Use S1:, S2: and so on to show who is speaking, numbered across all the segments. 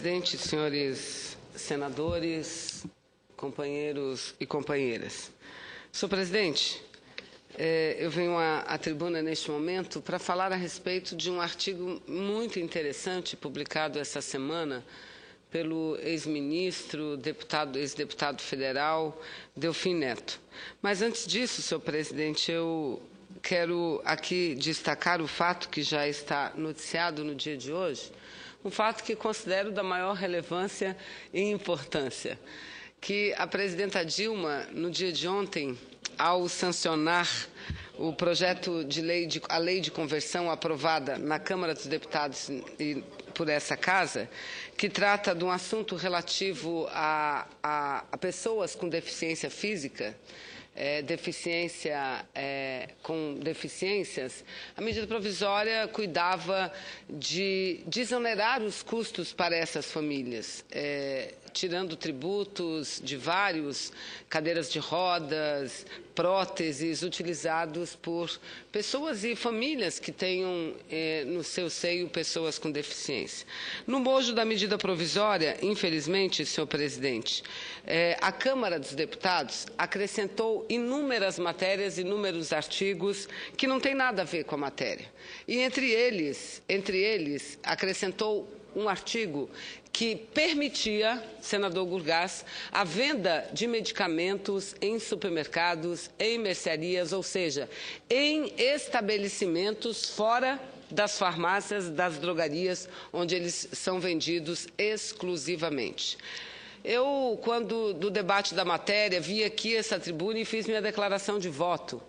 S1: presidente, senhores senadores, companheiros e companheiras. Senhor presidente, eu venho à tribuna neste momento para falar a respeito de um artigo muito interessante publicado essa semana pelo ex-ministro, ex-deputado federal, Delfim Neto. Mas antes disso, senhor presidente, eu quero aqui destacar o fato que já está noticiado no dia de hoje, um fato que considero da maior relevância e importância, que a presidenta Dilma, no dia de ontem, ao sancionar o projeto de lei, a lei de conversão aprovada na Câmara dos Deputados e por essa casa, que trata de um assunto relativo a pessoas com deficiência física, com deficiências, a medida provisória cuidava de desonerar os custos para essas famílias, tirando tributos de vários, cadeiras de rodas, próteses utilizados por pessoas e famílias que tenham no seu seio pessoas com deficiência. No bojo da medida provisória, infelizmente, senhor presidente, a Câmara dos Deputados acrescentou inúmeras matérias, inúmeros artigos que não têm nada a ver com a matéria. E entre eles acrescentou um artigo que permitia, senador Gurgás, a venda de medicamentos em supermercados, em mercearias, ou seja, em estabelecimentos fora das farmácias, das drogarias, onde eles são vendidos exclusivamente. Eu, quando do debate da matéria, vi aqui essa tribuna e fiz minha declaração de voto,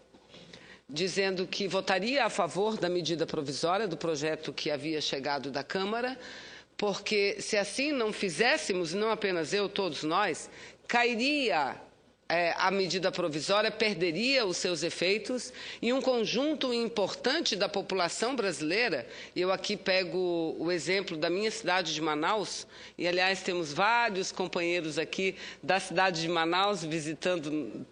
S1: dizendo que votaria a favor da medida provisória do projeto que havia chegado da Câmara, porque se assim não fizéssemos, não apenas eu, todos nós, cairia a medida provisória, perderia os seus efeitos e um conjunto importante da população brasileira, e eu aqui pego o exemplo da minha cidade de Manaus, e aliás temos vários companheiros aqui da cidade de Manaus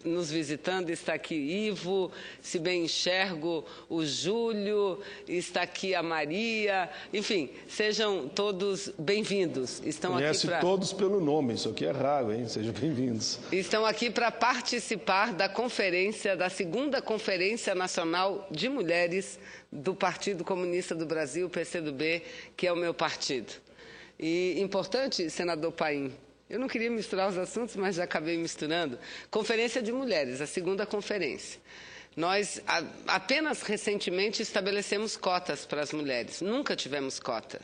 S1: nos visitando, está aqui Ivo, se bem enxergo, o Júlio, está aqui a Maria, enfim, sejam todos bem-vindos.
S2: Conhece todos pelo nome, isso aqui é raro, hein? Sejam bem-vindos.
S1: Estão aqui para participar da conferência, da segunda Conferência Nacional de Mulheres do Partido Comunista do Brasil, PCdoB, que é o meu partido. E importante, senador Paim, eu não queria misturar os assuntos, mas já acabei misturando. Conferência de Mulheres, a segunda conferência. Nós apenas recentemente estabelecemos cotas para as mulheres, nunca tivemos cota.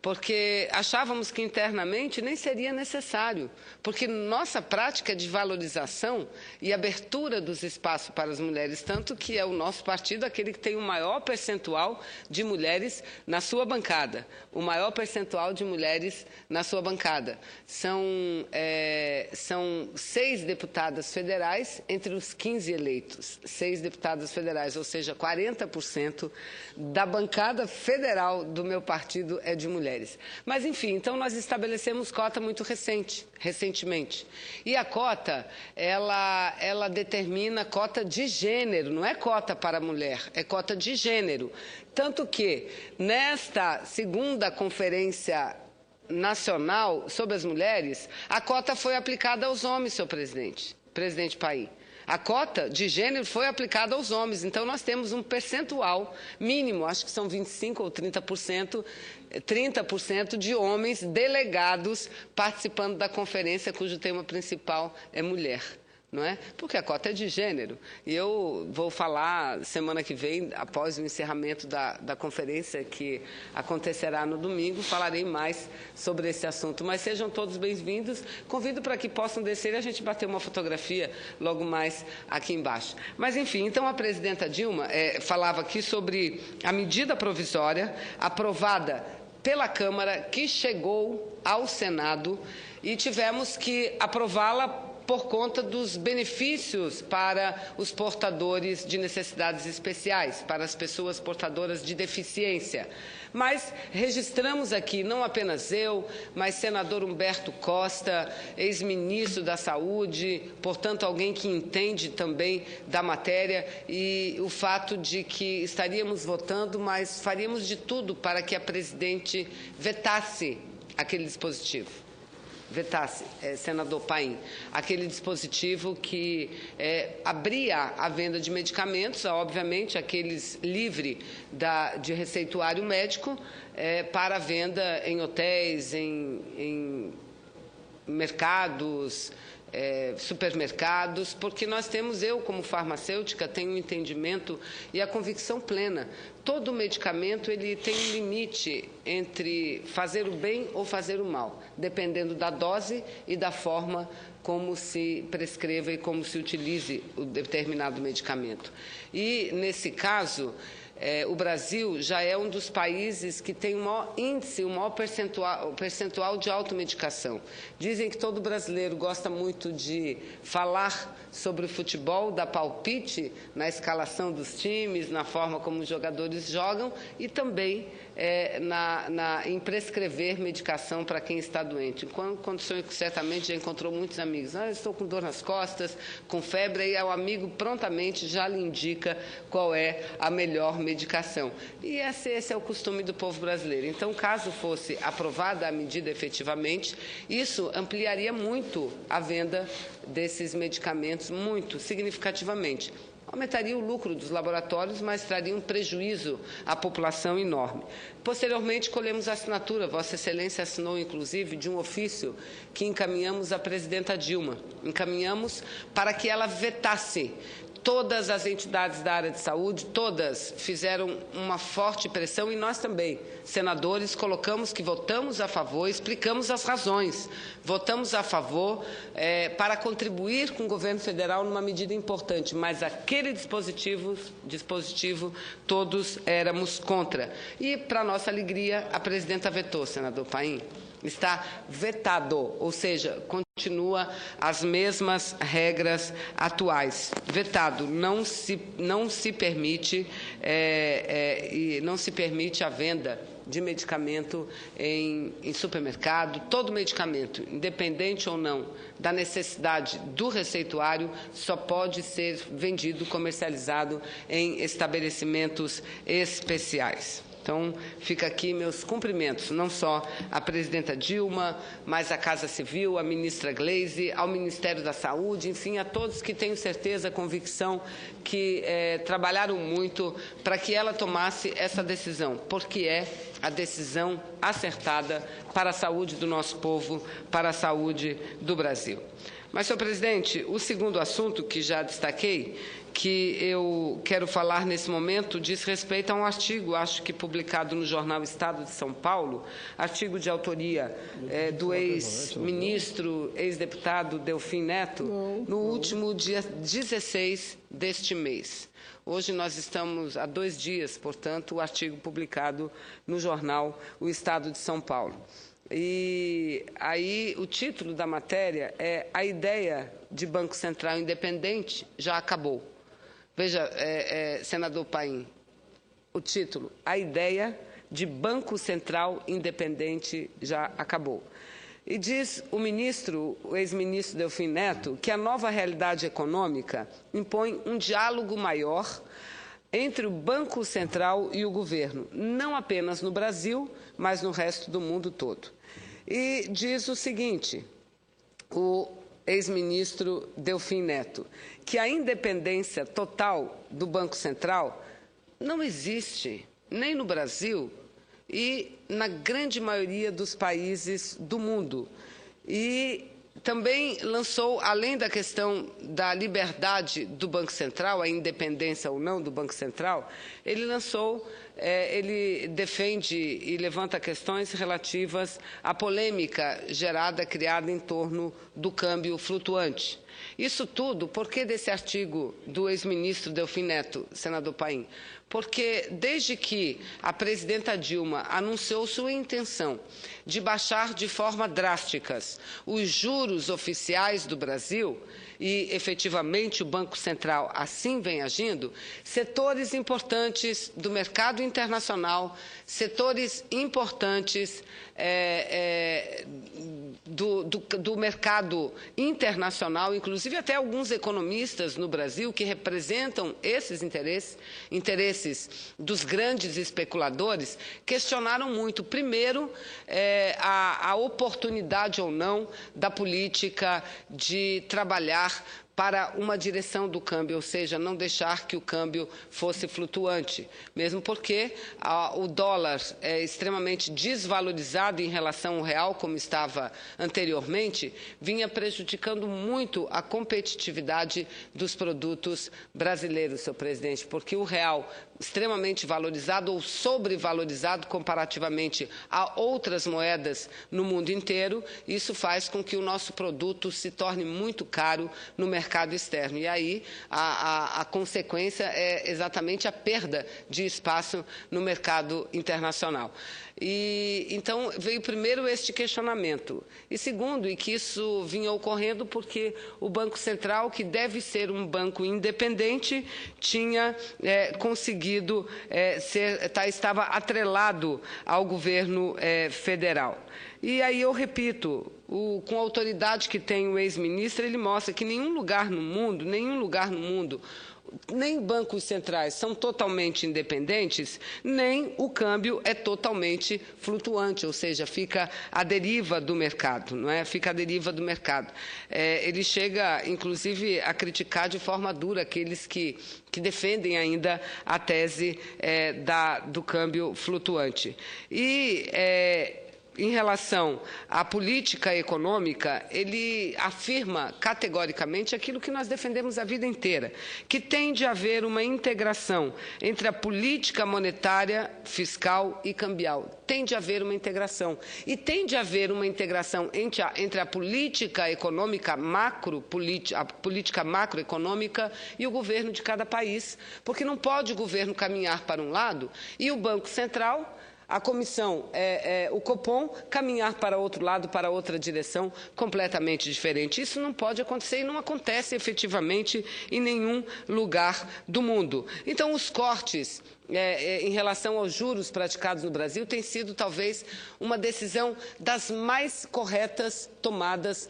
S1: Porque achávamos que internamente nem seria necessário, porque nossa prática de valorização e abertura dos espaços para as mulheres, tanto que é o nosso partido aquele que tem o maior percentual de mulheres na sua bancada, o maior percentual de mulheres na sua bancada. São 6 deputadas federais entre os 15 eleitos, 6 deputadas federais, ou seja, 40% da bancada federal do meu partido é de mulheres. Mas, enfim, então nós estabelecemos cota muito recentemente. E a cota, ela determina cota de gênero, não é cota para mulher, é cota de gênero. Tanto que, nesta segunda Conferência Nacional sobre as Mulheres, a cota foi aplicada aos homens, senhor presidente Paim. A cota de gênero foi aplicada aos homens, então nós temos um percentual mínimo, acho que são 25% ou 30% de homens delegados participando da conferência cujo tema principal é mulher. Não é? Porque a cota é de gênero. E eu vou falar semana que vem, após o encerramento da conferência que acontecerá no domingo, falarei mais sobre esse assunto. Mas sejam todos bem-vindos. Convido para que possam descer e a gente bater uma fotografia logo mais aqui embaixo. Mas, enfim, então a presidenta Dilma falava aqui sobre a medida provisória aprovada pela Câmara, que chegou ao Senado, e tivemos que aprová-la por conta dos benefícios para os portadores de necessidades especiais, para as pessoas portadoras de deficiência. Mas registramos aqui, não apenas eu, mas senador Humberto Costa, ex-ministro da Saúde, portanto alguém que entende também da matéria, e o fato de que estaríamos votando, mas faríamos de tudo para que a presidente vetasse aquele dispositivo. Vetasse, senador Paim, aquele dispositivo que abria a venda de medicamentos, obviamente, aqueles livre de receituário médico, para venda em hotéis, em mercados, supermercados, porque eu, como farmacêutica, tenho um entendimento e a convicção plena. Todo medicamento ele tem um limite entre fazer o bem ou fazer o mal, dependendo da dose e da forma como se prescreva e como se utilize o determinado medicamento. E, nesse caso, o Brasil já é um dos países que tem o maior índice, o maior percentual de automedicação. Dizem que todo brasileiro gosta muito de falar sobre o futebol, dar palpite na escalação dos times, na forma como os jogadores jogam e também em prescrever medicação para quem está doente. Quando o senhor certamente já encontrou muitos amigos, estou com dor nas costas, com febre, e o amigo prontamente já lhe indica qual é a melhor medicação. E esse é o costume do povo brasileiro. Então, caso fosse aprovada a medida efetivamente, isso ampliaria muito a venda desses medicamentos, muito significativamente. Aumentaria o lucro dos laboratórios, mas traria um prejuízo à população enorme. Posteriormente, colhemos a assinatura, Vossa Excelência assinou, inclusive, de um ofício que encaminhamos à presidenta Dilma. Encaminhamos para que ela vetasse. Todas as entidades da área de saúde, todas fizeram uma forte pressão e nós também, senadores, colocamos que votamos a favor, explicamos as razões. Votamos a favor para contribuir com o governo federal numa medida importante, mas aquele dispositivo todos éramos contra. E, para nossa alegria, a presidenta vetou, senador Paim. Está vetado, ou seja, continua as mesmas regras atuais. Vetado, não se permite a venda de medicamento em supermercado. Todo medicamento, independente ou não da necessidade do receituário, só pode ser vendido, comercializado em estabelecimentos especiais. Então, fica aqui meus cumprimentos, não só à presidenta Dilma, mas à Casa Civil, à ministra Gleisi, ao Ministério da Saúde, enfim, a todos que tenho certeza, convicção, que trabalharam muito para que ela tomasse essa decisão, porque é a decisão acertada para a saúde do nosso povo, para a saúde do Brasil. Mas, senhor presidente, o segundo assunto que já destaquei, que eu quero falar nesse momento, diz respeito a um artigo, acho que publicado no jornal Estado de São Paulo, artigo de autoria do ex-ministro, ex-deputado Delfim Neto, no último dia 16 deste mês. Hoje nós estamos há 2 dias, portanto, o artigo publicado no jornal O Estado de São Paulo. E aí o título da matéria é "A ideia de Banco Central independente já acabou". Veja, senador Paim, o título, "A ideia de Banco Central independente já acabou". E diz o ex-ministro Delfim Neto, que a nova realidade econômica impõe um diálogo maior entre o Banco Central e o governo, não apenas no Brasil, mas no resto do mundo todo. E diz o seguinte, o ex-ministro Delfim Neto, que a independência total do Banco Central não existe nem no Brasil e na grande maioria dos países do mundo. E também lançou, além da questão da liberdade do Banco Central, a independência ou não do Banco Central, ele defende e levanta questões relativas à polêmica criada em torno do câmbio flutuante. Isso tudo, por que desse artigo do ex-ministro Delfim Neto, senador Paim? Porque desde que a presidenta Dilma anunciou sua intenção de baixar de forma drástica os juros oficiais do Brasil, e efetivamente o Banco Central assim vem agindo, setores importantes do mercado internacional, setores importantes do mercado internacional, inclusive até alguns economistas no Brasil que representam esses interesses dos grandes especuladores, questionaram muito, primeiro, a oportunidade ou não da política de trabalhar para uma direção do câmbio, ou seja, não deixar que o câmbio fosse flutuante, mesmo porque o dólar é extremamente desvalorizado em relação ao real, como estava anteriormente, vinha prejudicando muito a competitividade dos produtos brasileiros, senhor presidente, porque o real extremamente valorizado ou sobrevalorizado comparativamente a outras moedas no mundo inteiro, isso faz com que o nosso produto se torne muito caro no mercado externo. E aí a consequência é exatamente a perda de espaço no mercado internacional. E então veio primeiro este questionamento. E segundo, e que isso vinha ocorrendo porque o Banco Central, que deve ser um banco independente, tinha conseguido estava atrelado ao governo federal. E aí eu repito, com a autoridade que tem o ex-ministro, ele mostra que nenhum lugar no mundo, nem bancos centrais são totalmente independentes, nem o câmbio é totalmente flutuante, ou seja, fica à deriva do mercado, não é? Fica à deriva do mercado. Ele chega, inclusive, a criticar de forma dura aqueles que defendem ainda a tese do câmbio flutuante. E em relação à política econômica, ele afirma categoricamente aquilo que nós defendemos a vida inteira, que tem de haver uma integração entre a política monetária, fiscal e cambial. Tem de haver uma integração. E tem de haver uma integração entre a política econômica a política macroeconômica e o governo de cada país. Porque não pode o governo caminhar para um lado e o Banco Central, a comissão, o Copom, caminhar para outro lado, para outra direção completamente diferente. Isso não pode acontecer e não acontece efetivamente em nenhum lugar do mundo. Então, os cortes em relação aos juros praticados no Brasil tem sido, talvez, uma decisão das mais corretas tomadas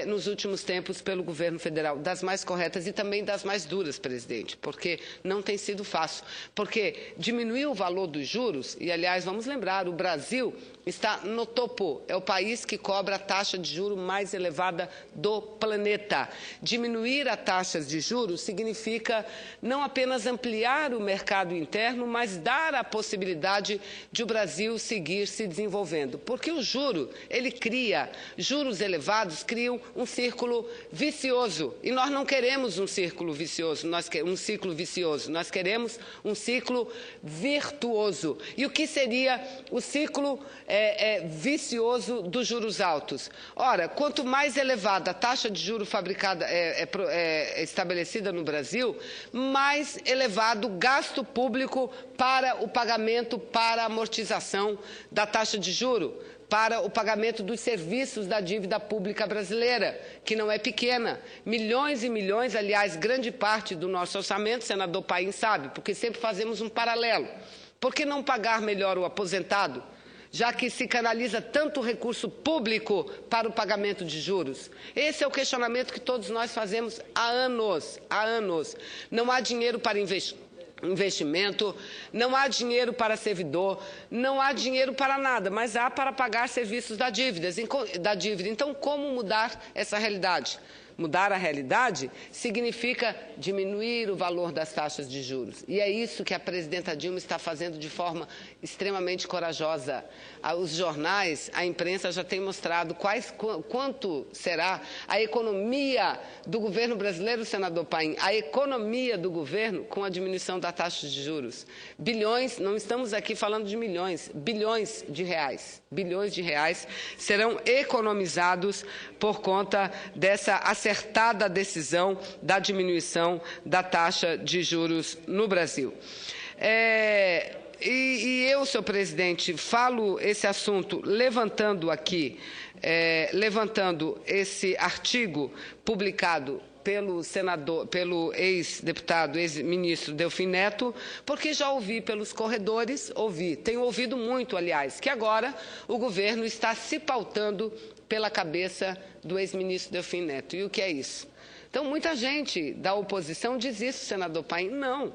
S1: nos últimos tempos pelo governo federal, das mais corretas e também das mais duras, presidente, porque não tem sido fácil. Porque diminuir o valor dos juros, e, aliás, vamos lembrar, o Brasil está no topo, é o país que cobra a taxa de juros mais elevada do planeta. Diminuir as taxas de juros significa não apenas ampliar o mercado interno, mas dar a possibilidade de o Brasil seguir se desenvolvendo. Porque o juro, juros elevados criam um círculo vicioso. E nós não queremos um círculo vicioso, nós queremos um ciclo virtuoso. E o que seria o ciclo vicioso dos juros altos? Ora, quanto mais elevada a taxa de juros estabelecida no Brasil, mais elevado o gasto público para o pagamento, para a amortização da taxa de juro, para o pagamento dos serviços da dívida pública brasileira, que não é pequena. Milhões e milhões, aliás, grande parte do nosso orçamento, senador Paim sabe, porque sempre fazemos um paralelo. Por que não pagar melhor o aposentado, já que se canaliza tanto recurso público para o pagamento de juros? Esse é o questionamento que todos nós fazemos há anos. Não há dinheiro para investimento, não há dinheiro para servidor, não há dinheiro para nada, mas há para pagar serviços da dívida. Então, como mudar essa realidade? Mudar a realidade significa diminuir o valor das taxas de juros. E é isso que a presidenta Dilma está fazendo de forma extremamente corajosa. Os jornais, a imprensa já tem mostrado quanto será a economia do governo brasileiro, senador Paim, a economia do governo com a diminuição da taxa de juros. Bilhões, não estamos aqui falando de milhões, bilhões de reais serão economizados por conta dessa acertada decisão da diminuição da taxa de juros no Brasil. E eu, senhor presidente, falo esse assunto levantando esse artigo publicado pelo ex-deputado, ex-ministro Delfim Neto, porque já ouvi pelos corredores, tenho ouvido muito, aliás, que agora o governo está se pautando pela cabeça do ex-ministro Delfim Neto. E o que é isso? Então, muita gente da oposição diz isso, senador Paim. Não.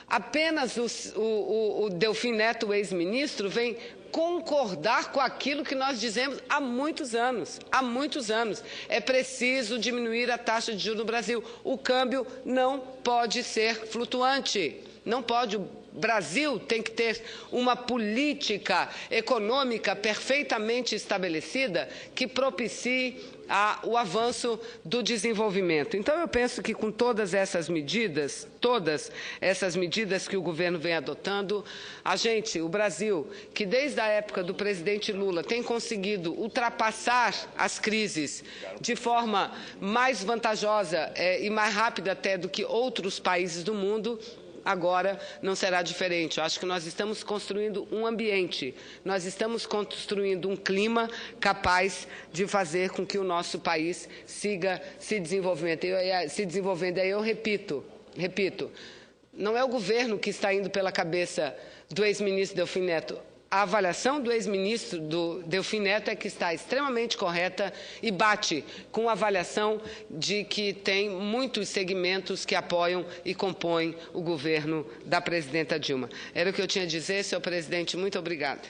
S1: Apenas o Delfim Neto, o ex-ministro, vem concordar com aquilo que nós dizemos há muitos anos. Há muitos anos. É preciso diminuir a taxa de juros no Brasil. O câmbio não pode ser flutuante. Não pode. O Brasil tem que ter uma política econômica perfeitamente estabelecida que propicie o avanço do desenvolvimento. Então, eu penso que com todas essas medidas que o governo vem adotando, o Brasil, que desde a época do presidente Lula tem conseguido ultrapassar as crises de forma mais vantajosa e mais rápida até do que outros países do mundo, agora não será diferente. Eu acho que nós estamos construindo um ambiente, nós estamos construindo um clima capaz de fazer com que o nosso país siga se desenvolvendo. Aí eu repito, não é o governo que está indo pela cabeça do ex-ministro Delfim Neto. A avaliação do ex-ministro Delfim Neto é que está extremamente correta e bate com a avaliação de que tem muitos segmentos que apoiam e compõem o governo da presidenta Dilma. Era o que eu tinha a dizer, senhor presidente. Muito obrigada.